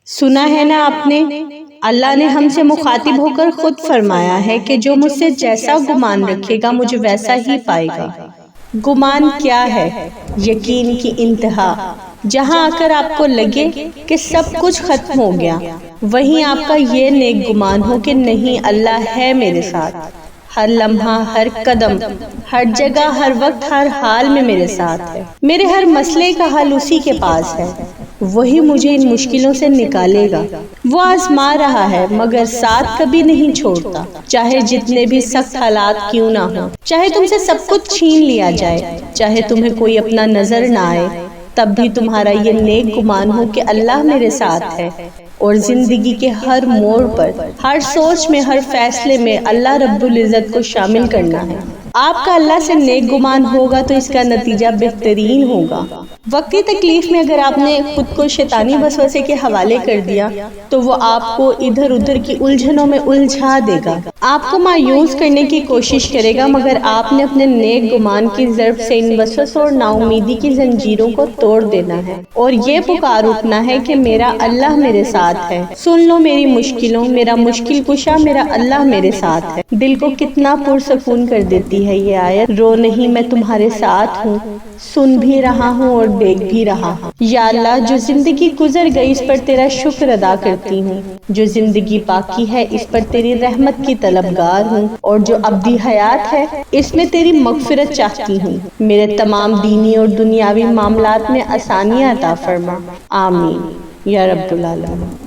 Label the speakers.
Speaker 1: سنا ہے نا آپ نے، اللہ نے ہم سے مخاطب ہو کر خود فرمایا ہے کہ جو مجھ سے جیسا گمان رکھے گا مجھے ویسا ہی پائے گا۔ گمان کیا ہے؟ یقین کی انتہا، جہاں آ کر آپ کو لگے کہ سب کچھ ختم ہو گیا، وہیں آپ کا یہ نیک گمان ہو کہ نہیں، اللہ ہے میرے ساتھ، ہر لمحہ، ہر قدم، ہر جگہ، ہر وقت، ہر حال میں میرے ساتھ ہے۔ میرے ہر مسئلے کا حل اسی کے پاس ہے، وہی مجھے ان مشکلوں سے نکالے گا۔ وہ آزما رہا ہے مگر ساتھ کبھی نہیں چھوڑتا، چاہے جتنے بھی سخت حالات کیوں نہ ہوں، چاہے تم سے سب کچھ چھین لیا جائے، چاہے تمہیں کوئی اپنا نظر نہ آئے، تب بھی تمہارا یہ نیک گمان ہو کہ اللہ میرے ساتھ ہے، اور زندگی کے ہر موڑ پر، ہر سوچ میں، ہر فیصلے میں اللہ رب العزت کو شامل کرنا ہے۔ آپ کا اللہ سے نیک گمان ہوگا تو اس کا نتیجہ بہترین ہوگا۔ وقتی تکلیف میں اگر آپ نے خود کو شیطانی وسوسے کے حوالے کر دیا تو وہ آپ کو ادھر ادھر کی الجھنوں میں الجھا دے گا، آپ کو مایوس کرنے کی کوشش کرے گا، مگر آپ نے اپنے نیک گمان کی ضرب سے ان وسوسوں اور نا امیدی کی زنجیروں کو توڑ دینا ہے اور یہ پکار اٹھنا ہے کہ میرا اللہ میرے ساتھ ہے۔ سن لو میری مشکلوں، میرا مشکل کشا میرا اللہ میرے ساتھ ہے۔ دل کو کتنا پرسکون کر دیتی ہے یہ آیت۔ رو نہیں، میں تمہارے ساتھ ہوں، سن بھی رہا ہوں اور دیکھ بھی رہا ہوں۔ یا اللہ، جو زندگی گزر گئی اس پر تیرا شکر ادا کرتی ہوں، جو زندگی باقی ہے اس پر تیری رحمت کی طلبگار ہوں، اور جو ابدی حیات ہے اس میں تیری مغفرت چاہتی ہوں۔ میرے تمام دینی اور دنیاوی معاملات میں آسانیاں عطا فرما، آمین یا رب العالمین۔